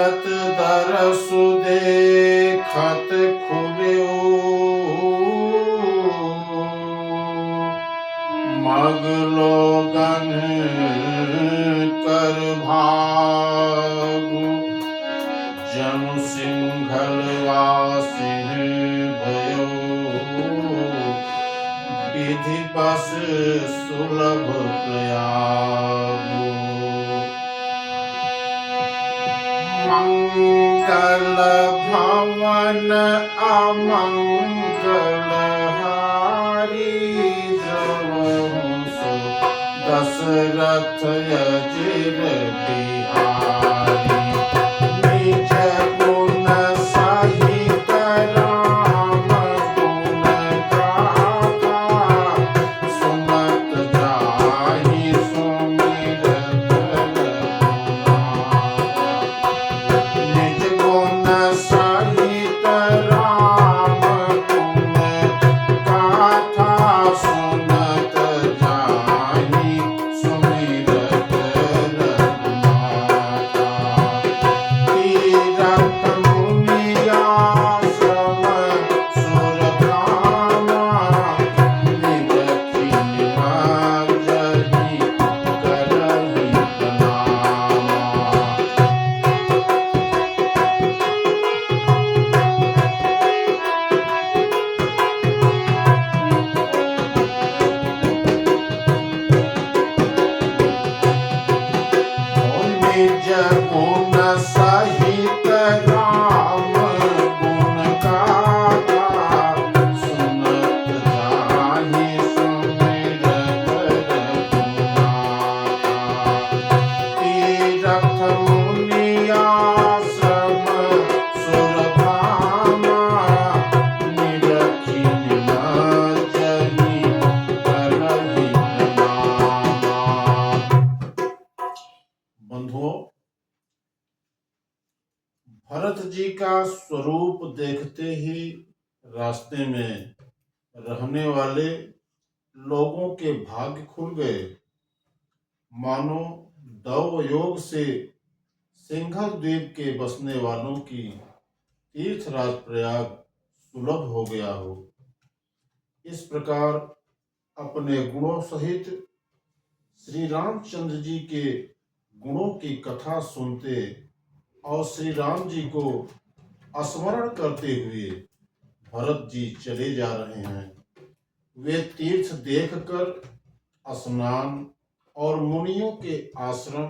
भरत दरसु देखत खुल्यो, मग लोगन कर भागु, जनु सिंघलवा सिंह भयो, विधि बस सुलभ प्रयागु। मंगल भवन अमंगल हारी, द्रवहु सो दशरथ अजिर बिहारी। निज गुण सहित राम गुण गाथा, सुमत जाहि सुमिरत रघुनाथा। निज गुण सहित राम गुण गाथा, सुनत जाहि सुमिरत रघुनाथा। तीरथ मुनि आश्रम सुर धामा, निज कीन जहि करहि प्रणामा। निज गुण सहित राम गुण गाथा, सुनत जाहि सुमिरत रघुनाथा। तीरथ मुनि आश्रम सुर धामा, निज कीन जहि करहि प्रणामा। बंधुओं, भरत जी का स्वरूप देखते ही रास्ते में रहने वाले लोगों के भाग्य खुल गए। मानो दव योग से सिंघल द्वीप के बसने वालों की तीर्थराज प्रयाग सुलभ हो गया हो। इस प्रकार अपने गुणों सहित श्री रामचंद्र जी के गुणों की कथा सुनते और श्री राम जी को स्मरण करते हुए भरत जी चले जा रहे हैं। वे तीर्थ देखकर स्नान और मुनियों के आश्रम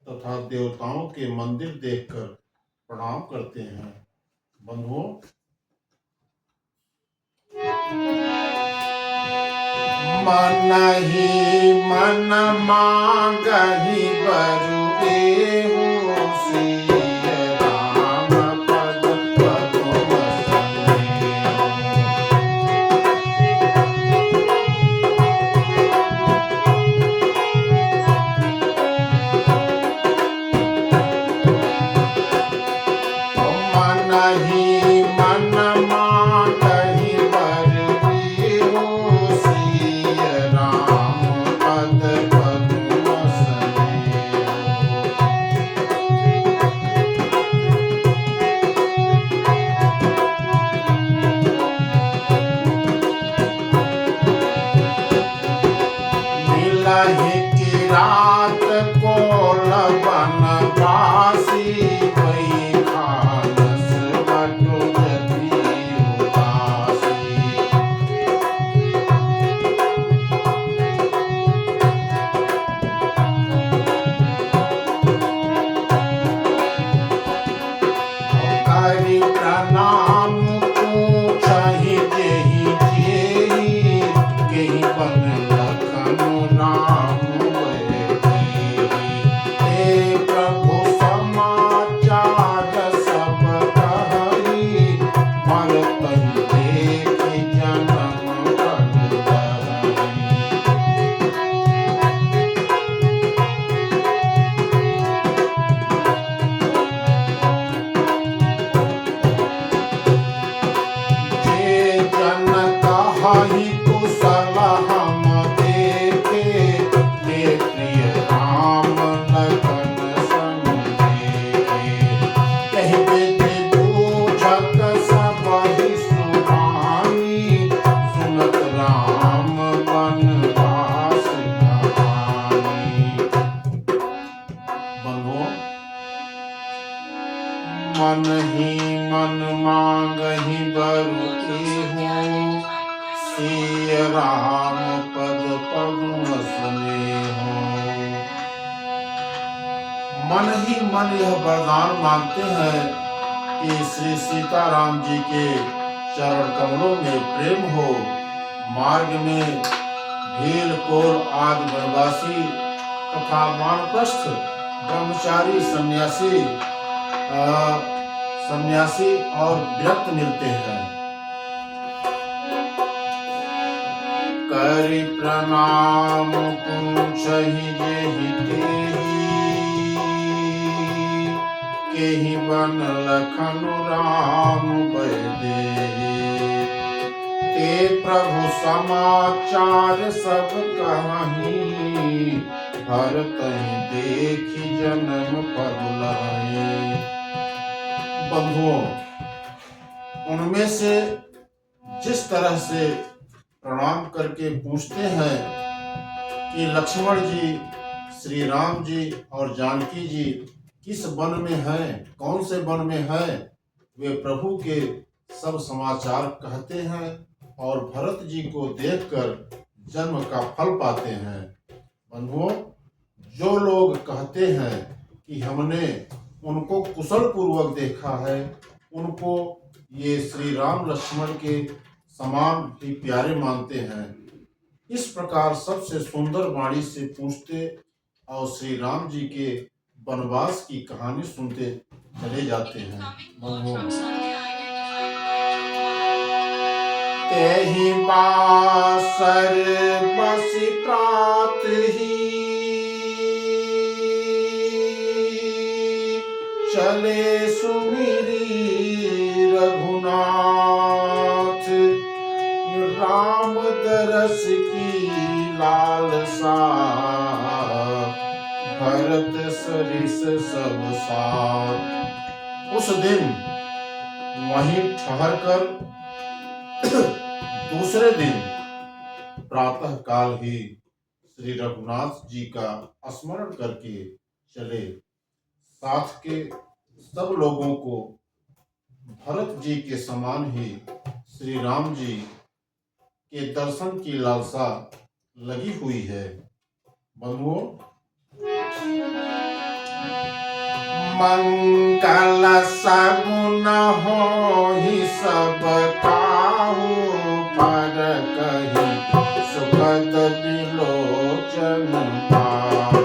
तथा देवताओं के मंदिर देखकर प्रणाम करते हैं। बंधुओं, मन ही मन मांगहि बरु देहु, सिय राम पद पद्म सनेहु। मन ही मन मांगहि बरु देहु, सिय राम पद पद्म सनेहु। मन ही मन मांगहि बरु एहूँ, सिय राम पद पद्म सुनेहूँ। मन ही मन यह वरदान मांगते हैं कि श्री सीताराम जी के चरण कमलों में प्रेम हो। मार्ग में भील कोल आदि वनवासी तथा वानप्रस्थ ब्रह्मचारी सन्यासी और विरक्त मिलते हैं। करि प्रणाम पूछहि जेहि तेहि, केहि बन लखन राम भय देहि। ते प्रभु समाचार सब कहाहि, भरतहि देखि जन्म पद लहहि। बंधुओं, उनमें से जिस तरह से प्रणाम करके पूछते हैं कि लक्ष्मण जी, श्री राम जी और जानकी जी किस वन में हैं, कौन से वन में हैं, वे प्रभु के सब समाचार कहते हैं और भरत जी को देखकर जन्म का फल पाते हैं। बंधुओं, जो लोग कहते हैं कि हमने उनको कुशल पूर्वक देखा है, उनको ये श्री राम लक्ष्मण के समान ही प्यारे मानते हैं। इस प्रकार सबसे सुंदर वाणी से पूछते और श्री राम जी के वनवास की कहानी सुनते चले जाते हैं। तेहि बासर बसि प्रातहि, चले सुमिरि रघुनाथ। राम दरस की लालसा, भरत सरिस सब साथ। उस दिन वहीं ठहर कर दूसरे दिन प्रातः काल ही श्री रघुनाथ जी का स्मरण करके चले। साथ के सब लोगों को भरत जी के समान ही श्री राम जी के दर्शन की लालसा लगी हुई है। बंधुओं, मंगल सगुन होहि सब काहू, पर कहि सुखद बिलोचन पाहु।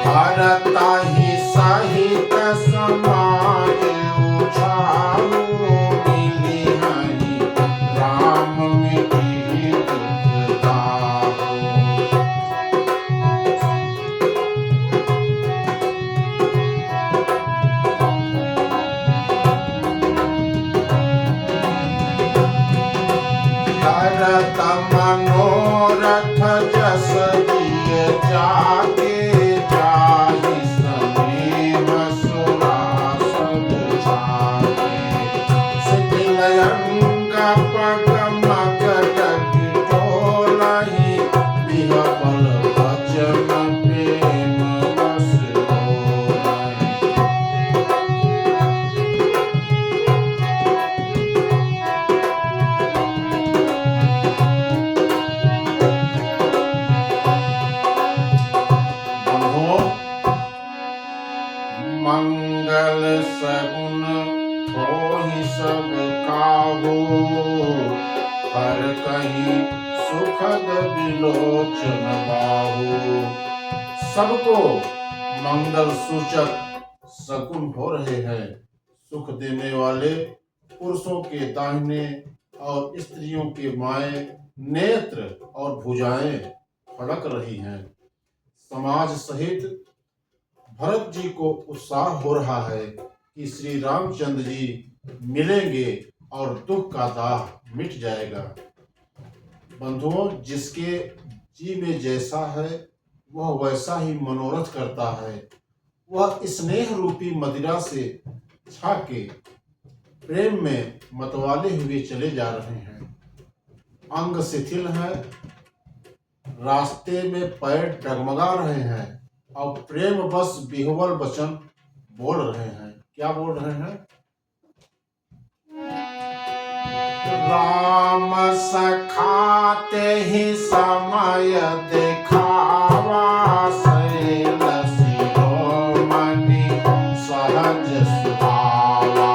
भरताहि सहित समाज उछाऊ, मिलिहहि राम मिटिहि दुख दाहु। भरत मनोरथ जस दिय जागे, मंगल सगुन होहि सब काहू, पर कहीं सुखद बिलोचन बाहु। सबको मंगल सूचक शकुन हो रहे हैं। सुख देने वाले पुरुषों के दाहिने और स्त्रियों के बाएं नेत्र और भुजाएं फड़क रही हैं। समाज सहित भरत जी को उत्साह हो रहा है कि श्री रामचंद्र जी मिलेंगे और दुख का दाह मिट जाएगा। बंधुओं, जिसके जी में जैसा है वह वैसा ही मनोरथ करता है। वह स्नेह रूपी मदिरा से छाके प्रेम में मतवाले हुए चले जा रहे हैं। अंग शिथिल है, रास्ते में पैर डगमगा रहे हैं और प्रेम बस विह्वल वचन बोल रहे हैं। क्या बोल रहे हैं? राम सखाते ही समय दिखावा, शैल शिरोमणि सहज सुहावा।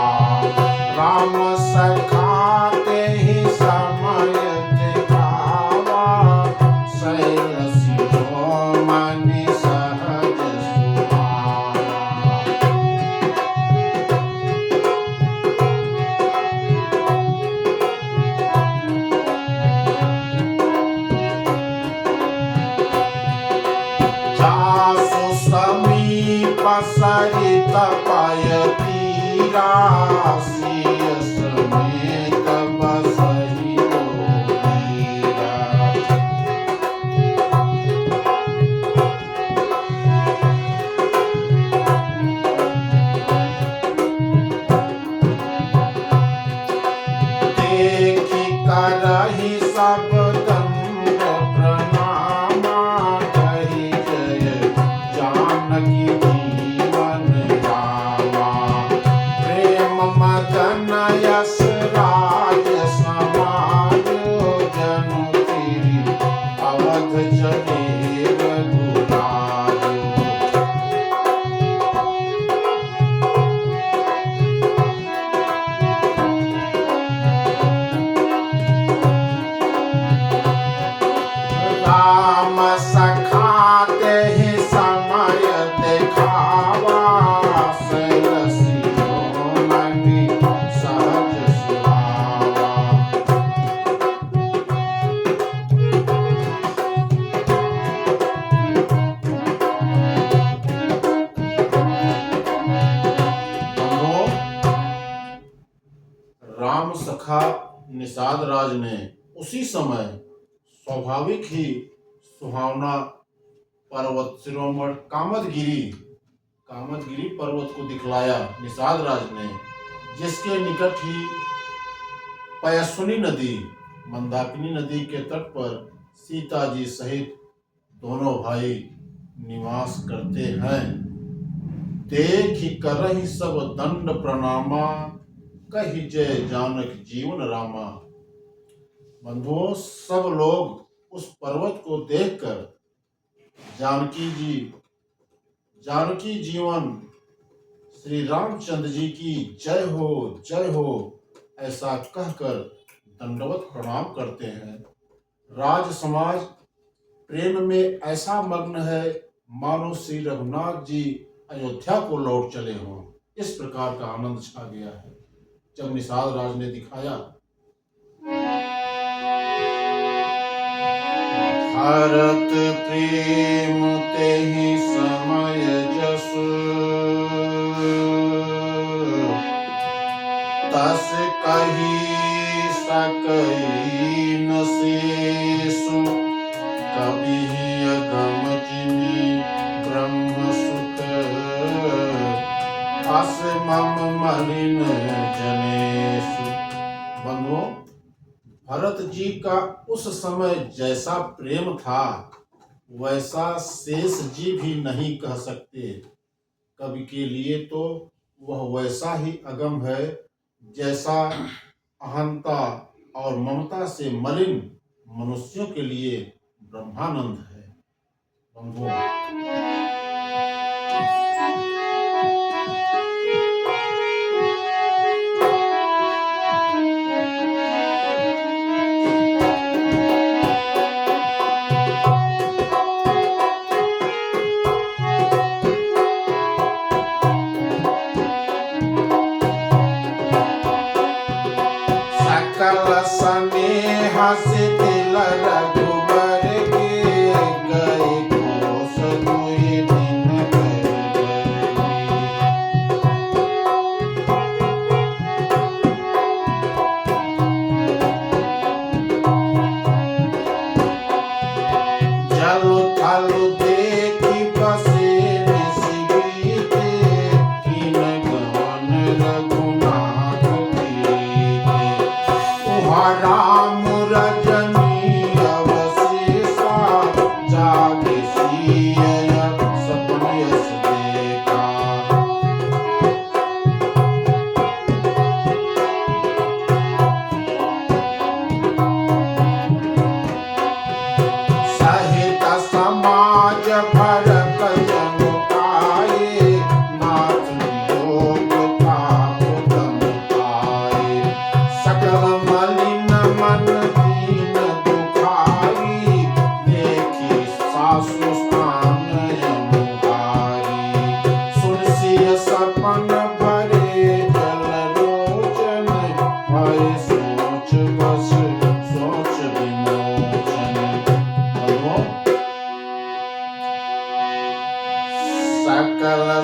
राम सखाते ही समय दिखावा, शैल शिरोमणि सहज सुहावा। जासु समीप सरित पय तीरा, सिय समेत बसहि मोहीरा। देखि करहि सब दंड प्रणामा, कहि जय जानकी जीवन रामा। प्रेम मदन यश राज समायो, जनु फिरि अवध चले रघुरायो। राम सखाते ही समय दिखावा, शैल शिरोमणि सहज सुहावा। राम सखा निषाद राज ने उसी समय स्वाभाविक ही सुहावना पर्वत शिरोमणि कामदगिरी पर्वत को दिखलाया निषाद राज ने, जिसके निकट ही पयस्विनी नदी मंदाकिनी नदी के तट पर सीता जी सहित दोनों भाई निवास करते हैं। देखि करहि सब दंड प्रणामा, कहि जय जानक जीवन रामा। बंधुओं, सब लोग उस पर्वत को देखकर जानकी जीवन श्री रामचंद्र जी की जय हो ऐसा कहकर दंडवत प्रणाम करते हैं। राज समाज प्रेम में ऐसा मग्न है मानो श्री रघुनाथ जी अयोध्या को लौट चले हों। इस प्रकार का आनंद छा गया है जब निषाद राज ने दिखाया। भरत प्रेम तेहि समय जसु, तस कही सकई न शेषु। कबिहि अगम जिमि ब्रह्म सुख, अस मम मलिन जनेषु। बंधुओं, भरत जी का उस समय जैसा प्रेम था वैसा शेष जी भी नहीं कह सकते। कवि के लिए तो वह वैसा ही अगम है जैसा अहंता और ममता से मलिन मनुष्यों के लिए ब्रह्मानंद है। बंधुओं, सकल स्नेह शिथिल रघुबर के,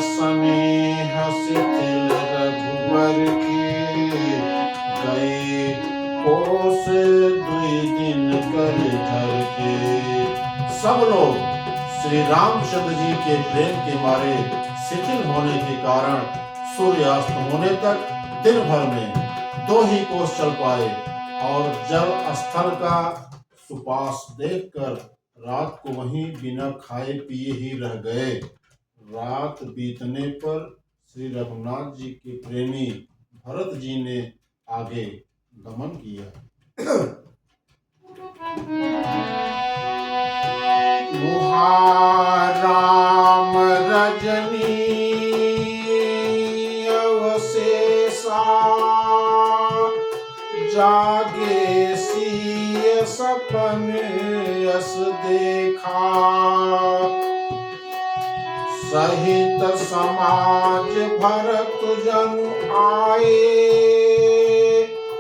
स्नेह शिथिल रघुवर के, गए कोस दुई दिन कर धर के। सब लोग श्री रामचंद्र जी के प्रेम के मारे शिथिल होने के कारण सूर्यास्त होने तक दिन भर में 2 ही कोस चल पाए और जल स्थल का सुपास देखकर रात को वहीं बिना खाए पिए ही रह गए। रात बीतने पर श्री रघुनाथ जी के प्रेमी भरत जी ने आगे गमन किया। राम रजनी अवशेषा, जागे सिय सपन यस देखा। सहित समाज भरत जनु आए,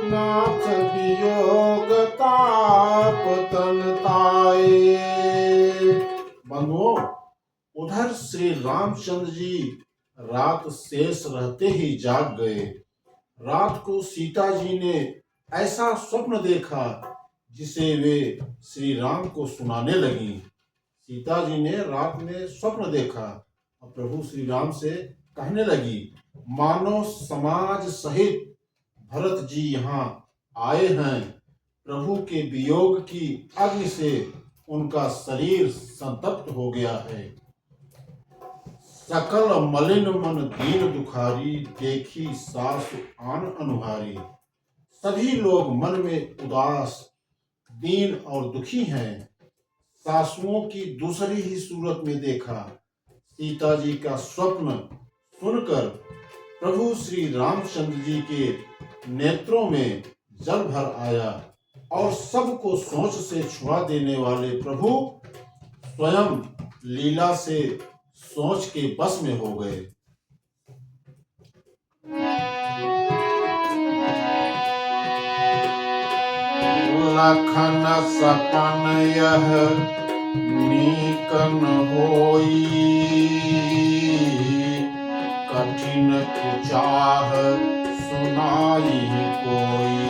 नाथ वियोग ताप तन ताए। बंधुओं, उधर श्री रामचंद्र जी रात शेष रहते ही जाग गए। रात को सीता जी ने ऐसा स्वप्न देखा जिसे वे श्री राम को सुनाने लगी। सीता जी ने रात में स्वप्न देखा और प्रभु श्री राम से कहने लगी, मानो समाज सहित भरत जी यहाँ आए हैं। प्रभु के वियोग की अग्नि से उनका शरीर संतप्त हो गया है। सकल मलिन मन दीन दुखारी, देखी सासु आन अनुहारी। सभी लोग मन में उदास, दीन और दुखी हैं। सासुओं की दूसरी ही सूरत में देखा। सीता जी का स्वप्न सुनकर प्रभु श्री रामचंद्र जी के नेत्रों में जल भर आया और सबको सोच से छुड़ा देने वाले प्रभु स्वयं लीला से सोच के बस में हो गए। लखन सपन यह नीकन होई, कठिन कुचाह सुनाई कोई।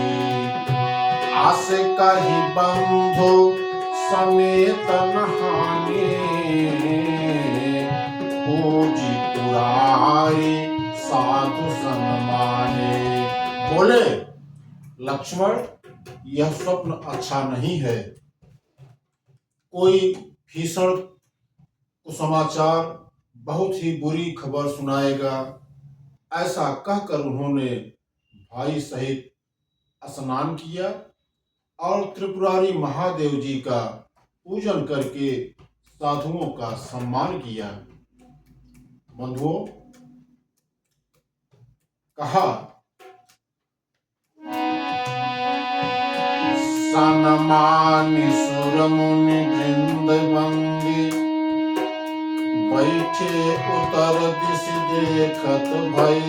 आस कहि बंधु समेत नहाने, पूजी पुरारी साधु सन्माने। बोले, लक्ष्मण, यह स्वप्न अच्छा नहीं है। कोई भीषण कुसमाचार, बहुत ही बुरी खबर सुनाएगा। ऐसा कहकर उन्होंने भाई सहित स्नान किया और त्रिपुरारी महादेव जी का पूजन करके साधुओं का सम्मान किया। बंधुओं, कहा, सनमानि सुर मुनि वृंद बंदी, बैठे उतर दिश देखत भय।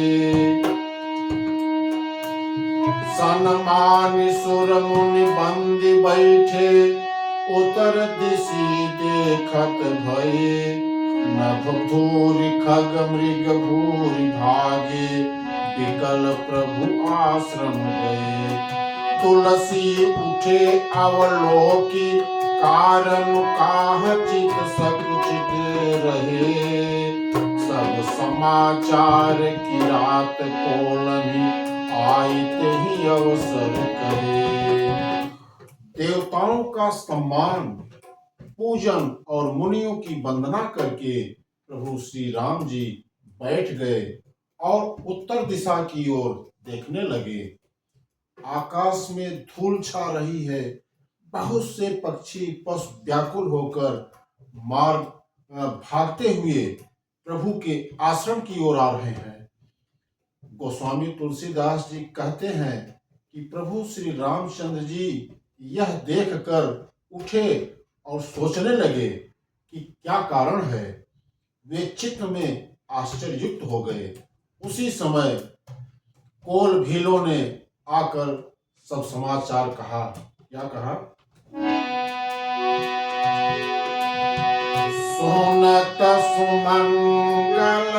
सनमानि सुर मुनि बंदी, बैठे उतर दिशि देखत भय। नभ धूरि खग मृग भूरि भागे, विकल प्रभु आश्रम गए। तुलसी उठे अवलोकी, कारण काह चित सकुचित रहे। सब समाचार की रात कोलनी, आइत ही अवसर करे। देवताओं का सम्मान, पूजन और मुनियों की वंदना करके प्रभु श्री राम जी बैठ गए और उत्तर दिशा की ओर देखने लगे। आकाश में धूल छा रही है। बहुत से पक्षी पशु व्याकुल होकर भागते हुए प्रभु के आश्रम की ओर आ रहे हैं। गोस्वामी तुलसीदास जी कहते हैं कि प्रभु श्री रामचंद्र जी यह देखकर उठे और सोचने लगे कि क्या कारण है। वे चित्त में आश्चर्ययुक्त हो गए। उसी समय कोल भीलों ने आकर सब समाचार कहा। क्या कहा? सुनत सुमंगल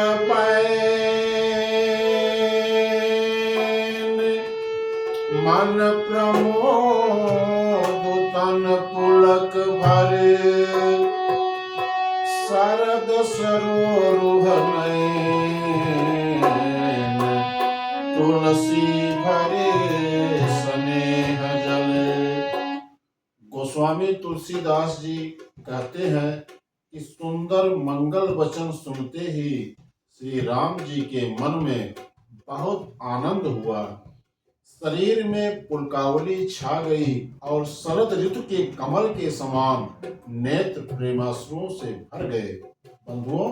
प्रमोद तन पुलक भरे, शरद सरोरुह नयन, तुलसी भरे स्नेह जले। गोस्वामी तुलसीदास जी कहते हैं कि सुंदर मंगल वचन सुनते ही श्री राम जी के मन में बहुत आनंद हुआ। शरीर में पुलकावली छा गई और शरद ऋतु के कमल के समान नेत्र प्रेमाश्रुओं से भर गए। बंधुओं,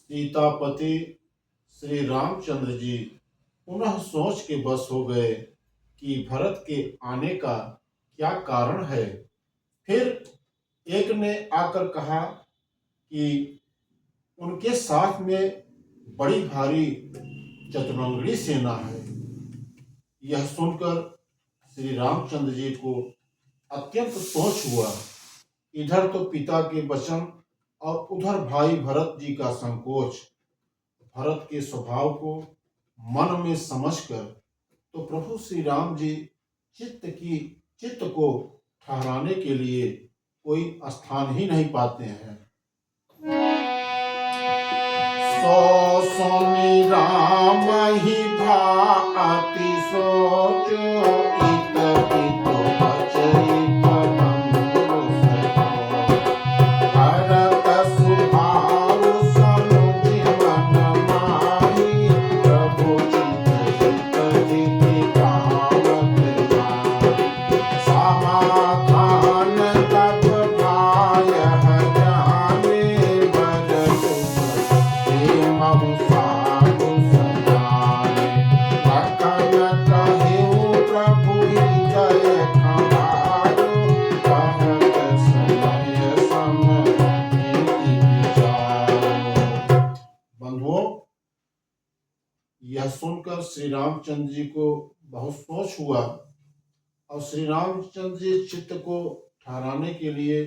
सीतापति श्री रामचंद्र जी पुनः सोच के बस हो गए कि भरत के आने का क्या कारण है। फिर एक ने आकर कहा कि उनके साथ में बड़ी भारी चतुरंगड़ी सेना है। यह सुनकर श्री रामचंद्र जी को अत्यंत सोच हुआ। इधर तो पिता के वचन और उधर भाई भरत जी का संकोच। भरत के स्वभाव को मन में समझकर तो प्रभु श्री राम जी चित्त को ठहराने के लिए कोई स्थान ही नहीं पाते हैं। सो सुनि राम ही भाति सोचो, इत पित बचई यह सुनकर श्री रामचंद्र जी को बहुत सोच हुआ और श्री रामचंद्र जी चित्त को ठहराने के लिए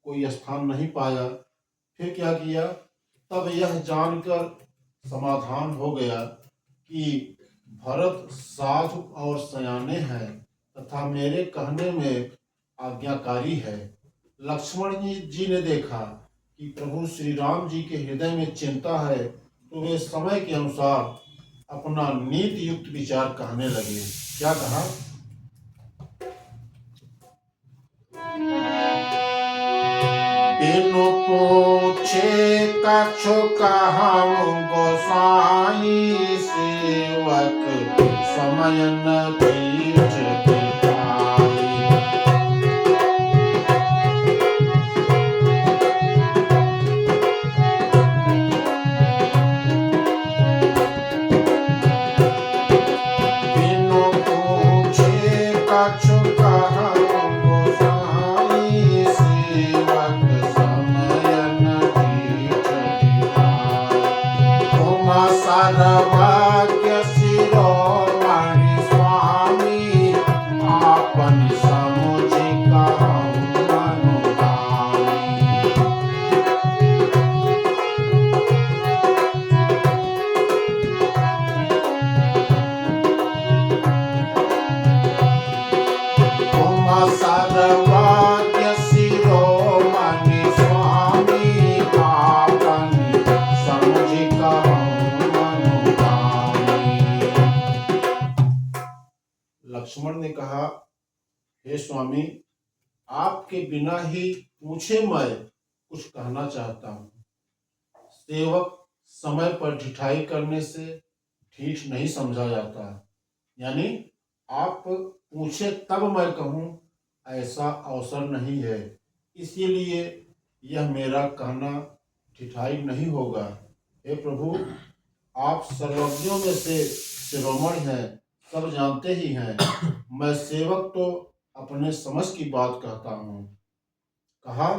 कोई स्थान नहीं पाया। फिर क्या किया, तब यह जानकर समाधान हो गया कि भरत साधु और सयाने हैं तथा मेरे कहने में आज्ञाकारी है। लक्ष्मण जी ने देखा कि प्रभु श्री राम जी के हृदय में चिंता है, तो वे समय के अनुसार अपना नीति युक्त विचार कहने लगे। क्या कहा, बिनु पूछे कछु कहूँ गोसाई, सेवक समय न बीच बिताई। बिनु पूछे कछु कहूँ गोसाई, सेवक समय न बीच बिताई। तुम सर्वज्ञ शिरोमणि स्वामी, आपन समुझ कहूँ अनुगामी। लक्ष्मण ने कहा, हे स्वामी, आपके बिना ही पूछे मैं कुछ कहना चाहता हूँ। सेवक समय पर ढिठाई करने से ठीक नहीं समझा जाता, यानी आप पूछे तब मैं कहूँ, ऐसा अवसर नहीं है। इसीलिए यह मेरा कहना ढिठाई नहीं होगा। हे प्रभु, आप सर्वज्ञों में से शिरोमणि हैं, सब जानते ही हैं। मैं सेवक तो अपने समझ की बात कहता हूँ। कहा,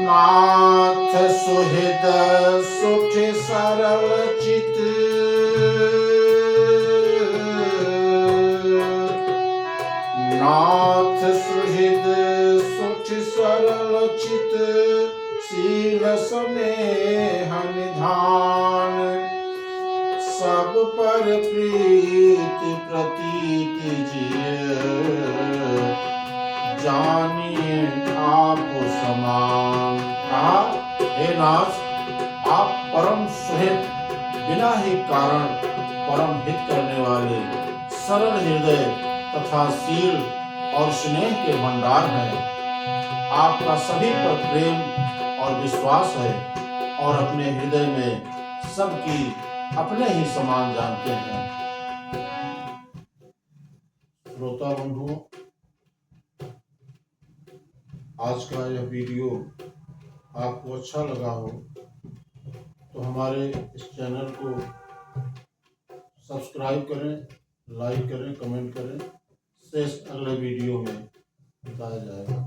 नाथ सुहृद सुठ सरल चित, नाथ सुहृद सुठ सरल चित, शील स्नेह निधान, सब पर प्रीति प्रतीति जिय, जानिए आप समान। कहा, हे नाथ, आप परम सुहृद, बिना ही कारण परम हित करने वाले, सरल हृदय तथा शील और स्नेह के भंडार हैं। आपका सभी पर प्रेम और विश्वास है और अपने हृदय में सबकी अपने ही समान जानते हैं। श्रोता बंधुओं, आज का यह वीडियो आपको अच्छा लगा हो तो हमारे इस चैनल को सब्सक्राइब करें, लाइक करें, कमेंट करें। शेष अगले वीडियो में बताया जाएगा।